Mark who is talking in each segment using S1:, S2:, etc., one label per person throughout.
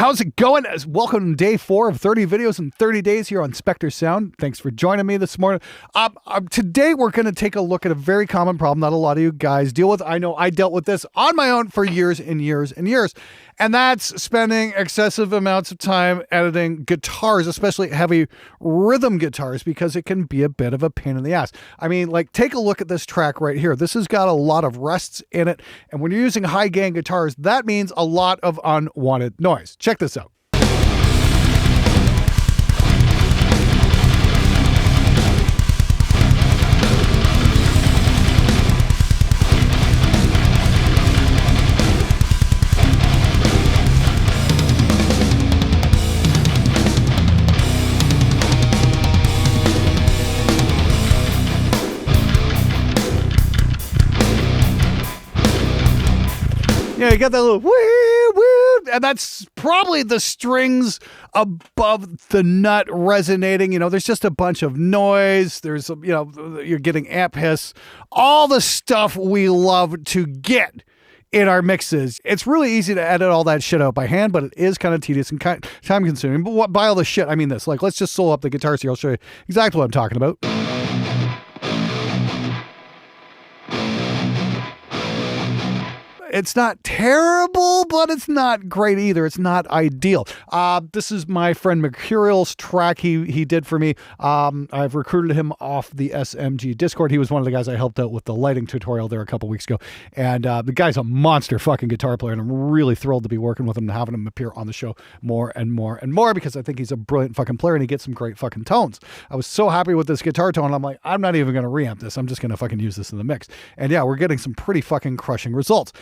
S1: How's it going? Welcome to day 4 of 30 videos in 30 days here on Spectre Sound. Thanks for joining me this morning. Today we're going to take a look at a very common problem that a lot of you guys deal with. I know I dealt with this on my own for years and years and years. And that's spending excessive amounts of time editing guitars, especially heavy rhythm guitars, because it can be a bit of a pain in the ass. I mean, like, take a look at this track right here. This has got a lot of rests in it. And when you're using high gain guitars, that means a lot of unwanted noise. Check this out. Yeah, you got that little woo, woo, and that's probably the strings above the nut resonating. You know, there's just a bunch of noise. There's, you know, you're getting amp hiss, all the stuff we love to get in our mixes. It's really easy to edit all that shit out by hand, but it is kind of tedious and time consuming. But by all the shit, I mean this. Like, let's just solo up the guitars here. I'll show you exactly what I'm talking about. It's not terrible, but it's not great either. It's not ideal. This is my friend Mercurial's track he did for me. I've recruited him off the SMG Discord. He was one of the guys I helped out with the lighting tutorial there a couple weeks ago. And the guy's a monster fucking guitar player, and I'm really thrilled to be working with him and having him appear on the show more and more and more, because I think he's a brilliant fucking player and he gets some great fucking tones. I was so happy with this guitar tone. I'm like, I'm not even going to reamp this. I'm just going to fucking use this in the mix. And yeah, we're getting some pretty fucking crushing results.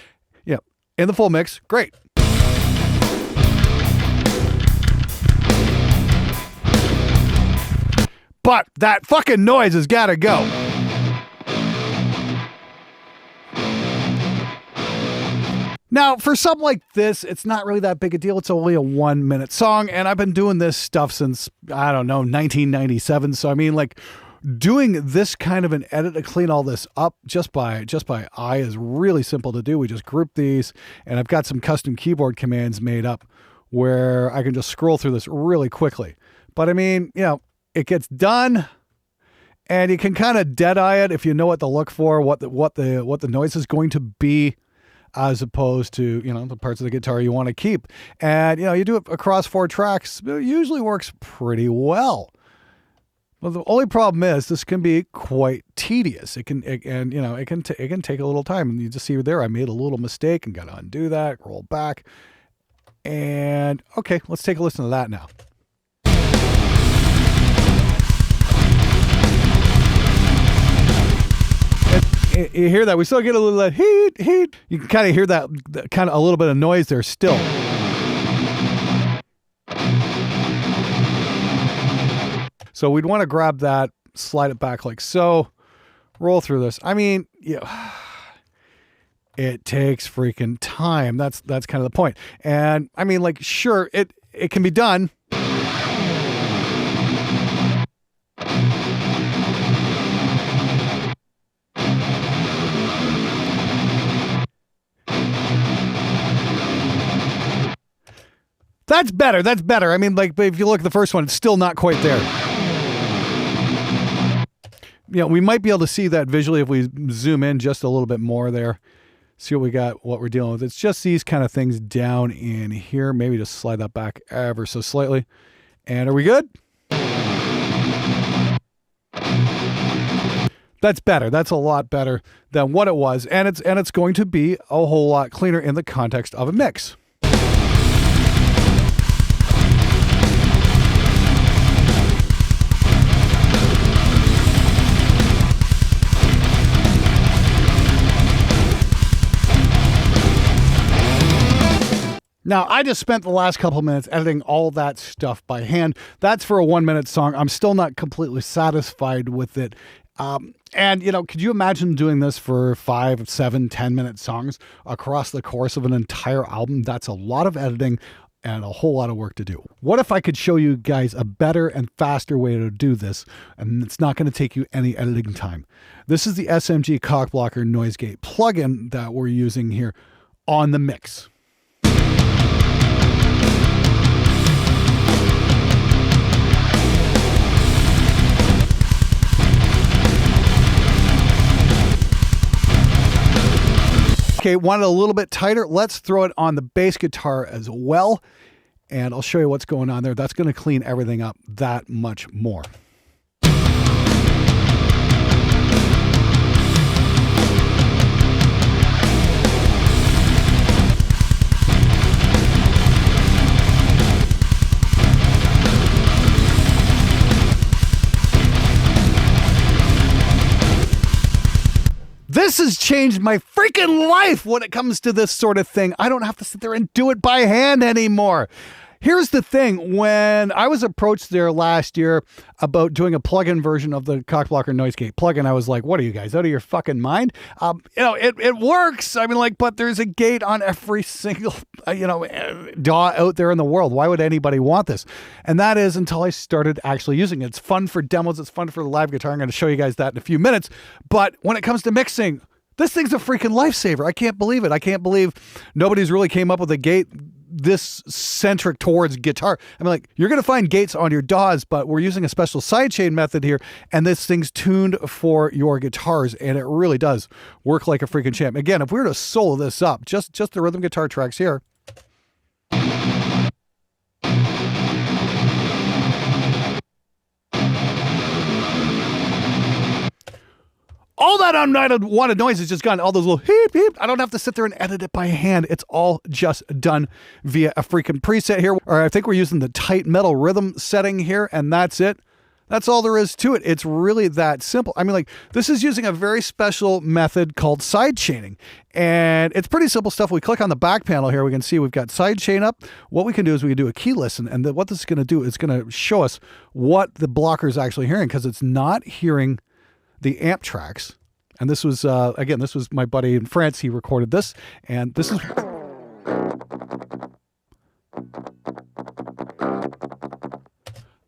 S1: Yeah, in the full mix, great. But that fucking noise has got to go. Now, for something like this, it's not really that big a deal. It's only a 1-minute song, and I've been doing this stuff since, I don't know, 1997. So, I mean, like, doing this kind of an edit to clean all this up just by eye is really simple to do. We just group these, and I've got some custom keyboard commands made up where I can just scroll through this really quickly. But I mean, you know, it gets done, and you can kind of dead eye it if you know what to look for, what the noise is going to be, as opposed to, you know, the parts of the guitar you want to keep. And, you know, you do it across 4 tracks, it usually works pretty well. Well, the only problem is this can be quite tedious. It can take a little time. And you just see there, I made a little mistake and got to undo that, roll back. And okay, let's take a listen to that now. And you hear that? We still get a little heat. You can kind of hear that kind of a little bit of noise there still. So we'd want to grab that, slide it back like so, roll through this. I mean, yeah, it takes freaking time. That's kind of the point. And I mean, like, sure, it can be done. That's better. I mean, like, if you look at the first one, it's still not quite there. You know, we might be able to see that visually if we zoom in just a little bit more there. See what we got, what we're dealing with. It's just these kind of things down in here. Maybe just slide that back ever so slightly. And are we good? That's better. That's a lot better than what it was. And it's going to be a whole lot cleaner in the context of a mix. Now, I just spent the last couple of minutes editing all that stuff by hand. That's for a 1-minute song. I'm still not completely satisfied with it. And, you know, could you imagine doing this for 5, 7, 10-minute songs across the course of an entire album? That's a lot of editing and a whole lot of work to do. What if I could show you guys a better and faster way to do this, and it's not going to take you any editing time? This is the SMG Cockblocker Noise Gate plugin that we're using here on the mix. Okay, want it a little bit tighter? Let's throw it on the bass guitar as well. And I'll show you what's going on there. That's going to clean everything up that much more. This has changed my freaking life when it comes to this sort of thing. I don't have to sit there and do it by hand anymore. Here's the thing. When I was approached there last year about doing a plug-in version of the Cockblocker Noise Gate plugin, I was like, what are you guys, out of your fucking mind? It works. I mean, like, but there's a gate on every single, DAW out there in the world. Why would anybody want this? And that is until I started actually using it. It's fun for demos. It's fun for the live guitar. I'm going to show you guys that in a few minutes. But when it comes to mixing, this thing's a freaking lifesaver. I can't believe it. I can't believe nobody's really came up with a gate this centric towards guitar. I mean, like, you're going to find gates on your DAWs, but we're using a special sidechain method here, and this thing's tuned for your guitars, and it really does work like a freaking champ. Again, if we were to solo this up, just the rhythm guitar tracks here. All that unwanted noise is just gone. All those little heep, heep. I don't have to sit there and edit it by hand. It's all just done via a freaking preset here. Or I think we're using the tight metal rhythm setting here, and that's it. That's all there is to it. It's really that simple. I mean, like, this is using a very special method called sidechaining. And it's pretty simple stuff. We click on the back panel here. We can see we've got sidechain up. What we can do is we can do a key listen. And what this is going to do is going to show us what the blocker is actually hearing, because it's not hearing the amp tracks. And this was, again, this was my buddy in France. He recorded this. And this is...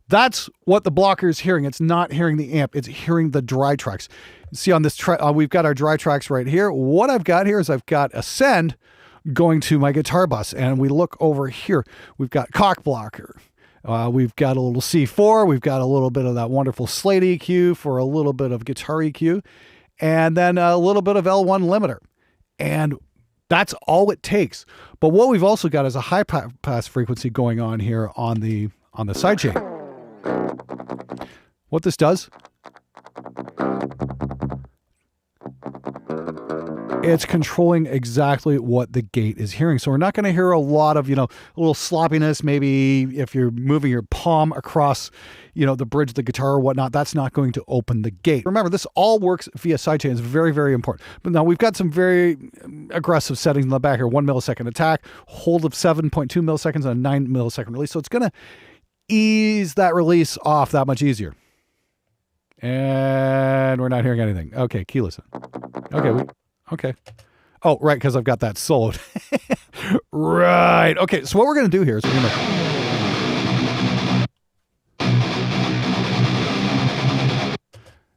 S1: That's what the blocker is hearing. It's not hearing the amp. It's hearing the dry tracks. See on this, we've got our dry tracks right here. What I've got here is I've got a send going to my guitar bus. And we look over here. We've got Cockblocker. We've got a little C4. We've got a little bit of that wonderful Slate EQ for a little bit of guitar EQ. And then a little bit of L1 limiter. And that's all it takes. But what we've also got is a high pass frequency going on here on the sidechain. What this does, it's controlling exactly what the gate is hearing. So we're not going to hear a lot of, a little sloppiness. Maybe if you're moving your palm across, the bridge of the guitar or whatnot, that's not going to open the gate. Remember, this all works via sidechain. It's very, very important. But now we've got some very aggressive settings in the back here. 1 millisecond attack, hold of 7.2 milliseconds, and a 9 millisecond release. So it's going to ease that release off that much easier. And we're not hearing anything. Okay, key listen. Okay. Oh, right, because I've got that soloed. Right. Okay, so what we're going to do here is we're going to...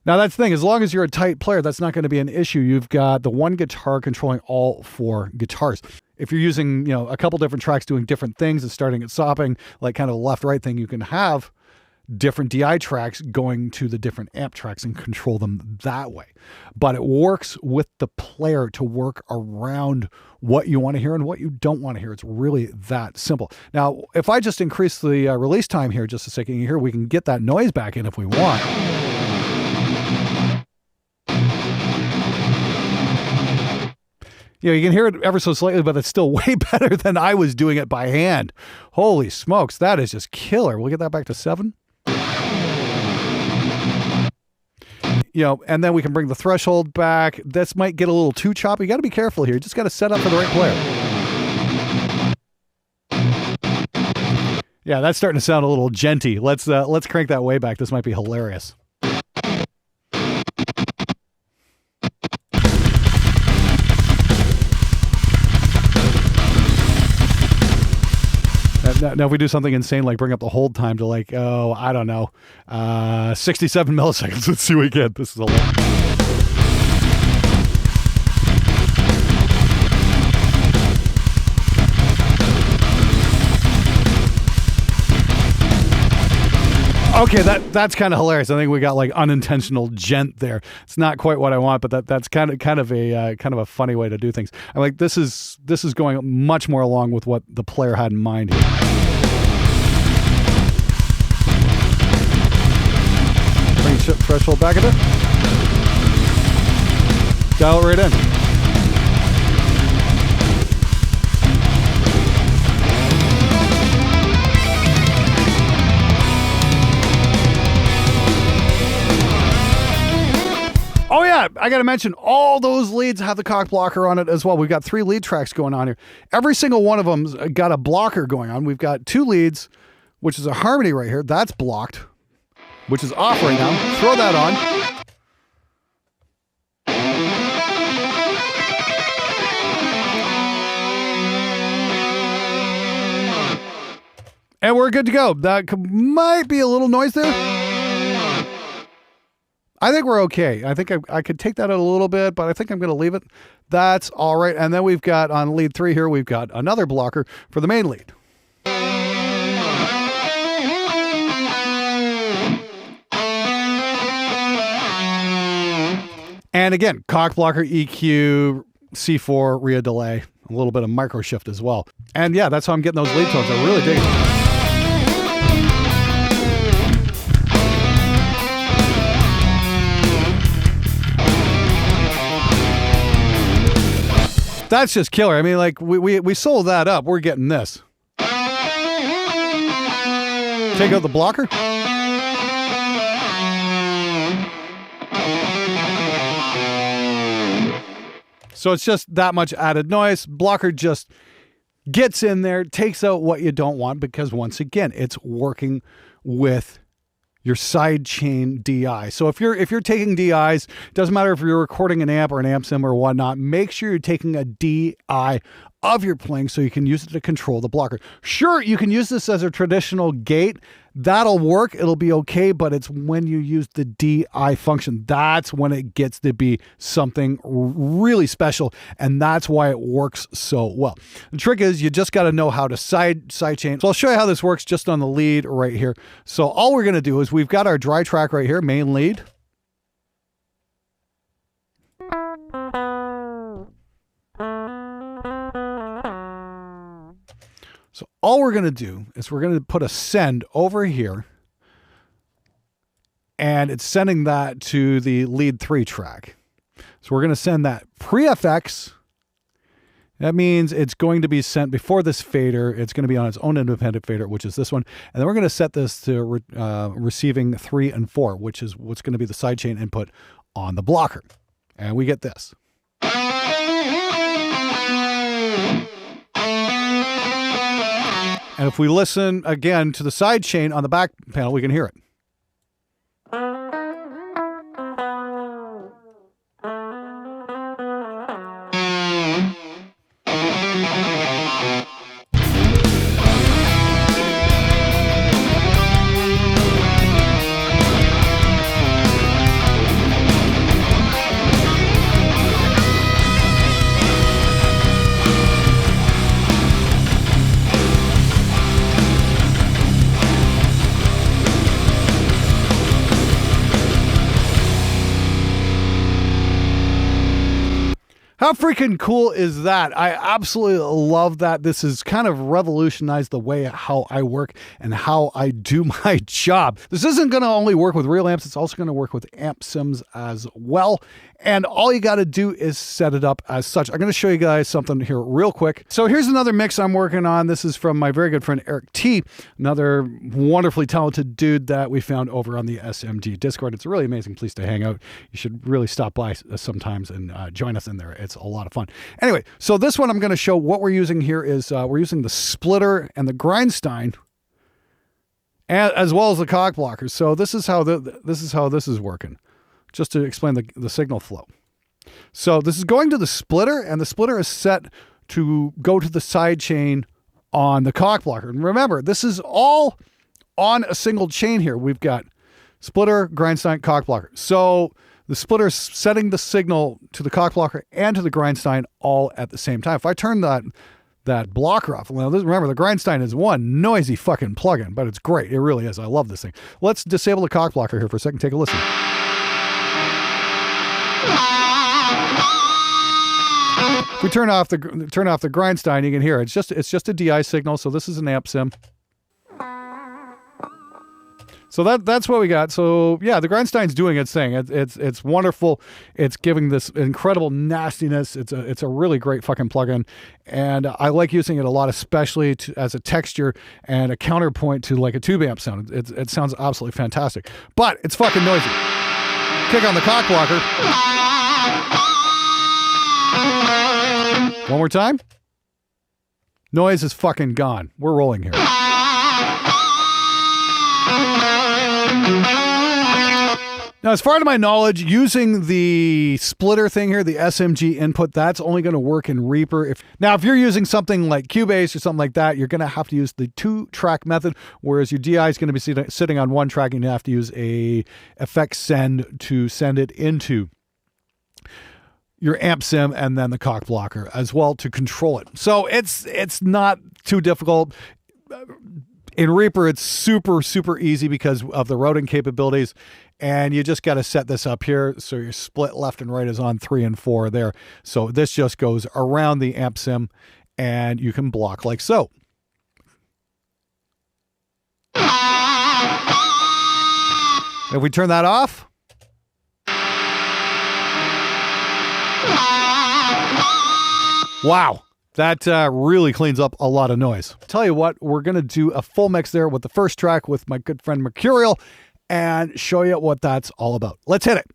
S1: Now, that's the thing. As long as you're a tight player, that's not going to be an issue. You've got the one guitar controlling all four guitars. If you're using, a couple different tracks doing different things and starting at stopping, like kind of the left-right thing, you can have different DI tracks going to the different amp tracks and control them that way. But it works with the player to work around what you want to hear and what you don't want to hear. It's really that simple. Now, if I just increase the release time here just a second here, we can get that noise back in if we want. You can hear it ever so slightly, but it's still way better than I was doing it by hand. Holy smokes, that is just killer. We'll get that back to 7. And then we can bring the threshold back. This might get a little too choppy. You got to be careful here. You just got to set up for the right player. Yeah, that's starting to sound a little genty. Let's crank that way back. This might be hilarious. Now, if we do something insane, like bring up the hold time to 67 milliseconds. Let's see what we get. This is a lot. Okay, that's kind of hilarious. I think we got like unintentional gent there. It's not quite what I want, but that's kind of a funny way to do things. I'm like, this is going much more along with what the player had in mind here. Bring threshold back a bit. Dial it right in. Oh yeah, I got to mention, all those leads have the cock blocker on it as well. We've got 3 lead tracks going on here. Every single one of them's got a blocker going on. We've got 2 leads, which is a harmony right here. That's blocked, which is off right now. Throw that on. And we're good to go. That might be a little noise there. I think we're okay. I think I could take that out a little bit, but I think I'm going to leave it. That's all right. And then we've got on lead 3 here, we've got another blocker for the main lead. And again, cock blocker, EQ, C4, rear delay, a little bit of micro shift as well. And yeah, that's how I'm getting those lead tones. I really dig it. That's just killer. I mean, like, we sold that up. We're getting this. Take out the blocker. So it's just that much added noise. Blocker just gets in there, takes out what you don't want, because once again, it's working with your sidechain DI. So if you're taking DIs, doesn't matter if you're recording an amp or an amp sim or whatnot, make sure you're taking a DI of your playing so you can use it to control the blocker. Sure, you can use this as a traditional gate. That'll work. It'll be okay, but it's when you use the DI function, that's when it gets to be something really special, and that's why it works so well. The trick is you just got to know how to sidechain. So I'll show you how this works just on the lead right here. So all we're going to do is we've got our dry track right here, main lead. So all we're going to do is we're going to put a send over here, and it's sending that to the lead 3 track. So we're going to send that pre-FX. That means it's going to be sent before this fader. It's going to be on its own independent fader, which is this one. And then we're going to set this to receiving 3 and 4, which is what's going to be the sidechain input on the blocker. And we get this. And if we listen again to the side chain on the back panel, we can hear it. How freaking cool is that? I absolutely love that. This has kind of revolutionized the way how I work and how I do my job. This isn't going to only work with real amps. It's also going to work with amp sims as well. And all you got to do is set it up as such. I'm going to show you guys something here real quick. So here's another mix I'm working on. This is from my very good friend Eric T, another wonderfully talented dude that we found over on the SMG Discord. It's a really amazing place to hang out. You should really stop by sometimes and join us in there. It's a lot of fun. Anyway, so this one I'm going to show what we're using here is we're using the splitter and the Grindstein, as well as the cock blockers. So this is how this is working. Just to explain the signal flow. So this is going to the splitter, and the splitter is set to go to the side chain on the cock blocker. And remember, this is all on a single chain here. We've got splitter, Grindstein, cock blocker. So the splitter is setting the signal to the cock blocker and to the Grindstein all at the same time. If I turn that that blocker off. Well, remember, the Grindstein is one noisy fucking plugin, but it's great. It really is. I love this thing. Let's disable the cock blocker here for a second. Take a listen. If we turn off the Grindstein, you can hear it. It's just a DI signal. So this is an amp sim. So that's what we got. So yeah, the Grindstein's doing its thing. It's wonderful. It's giving this incredible nastiness. It's a really great fucking plugin, and I like using it a lot, especially as a texture and a counterpoint to like a tube amp sound. It sounds absolutely fantastic, but it's fucking noisy. Kick on the cock blocker. One more time. Noise is fucking gone. We're rolling here. Now, as far as my knowledge, using the splitter thing here, the SMG input, that's only going to work in Reaper. If you're using something like Cubase or something like that, you're going to have to use the 2-track method, whereas your DI is going to be sitting on 1 track, and you have to use a effect send to send it into your amp sim and then the cock blocker as well to control it. So it's not too difficult. In Reaper, it's super, super easy because of the routing capabilities, and you just got to set this up here. So your split left and right is on 3 and 4 there. So this just goes around the amp sim, and you can block like so. If we turn that off, wow. That really cleans up a lot of noise. Tell you what, we're going to do a full mix there with the first track with my good friend Mercurial and show you what that's all about. Let's hit it.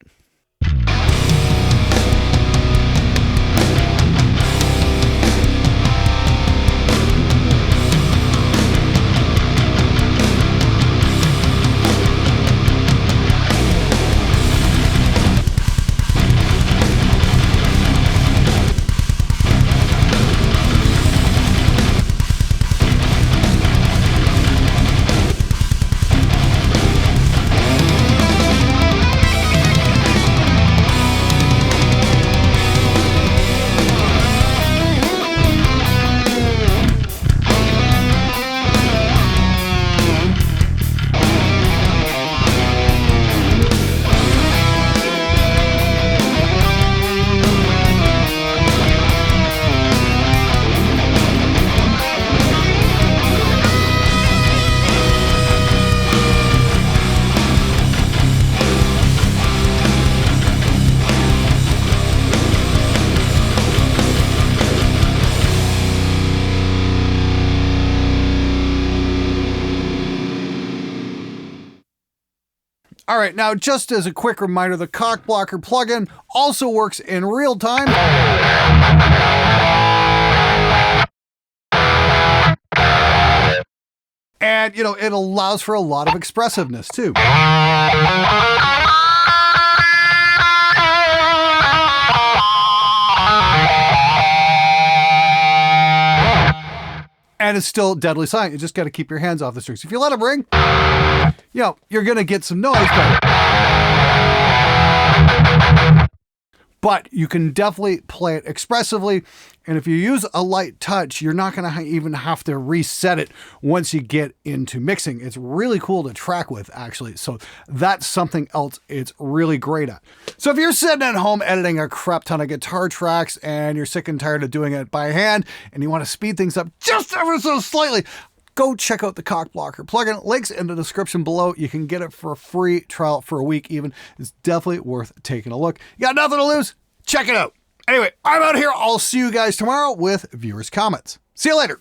S1: All right, now just as a quick reminder, the cock blocker plugin also works in real time. And, it allows for a lot of expressiveness too. And it's still deadly silent. You just got to keep your hands off the strings. If you let it ring, you're going to get some noise. But you can definitely play it expressively. And if you use a light touch, you're not going to even have to reset it once you get into mixing. It's really cool to track with, actually. So that's something else it's really great at. So if you're sitting at home editing a crap ton of guitar tracks and you're sick and tired of doing it by hand and you want to speed things up just ever so slightly, go check out the cock blocker plugin. Links in the description below. You can get it for a free trial for a week even. It's definitely worth taking a look. You got nothing to lose? Check it out. Anyway, I'm out here. I'll see you guys tomorrow with viewers' comments. See you later.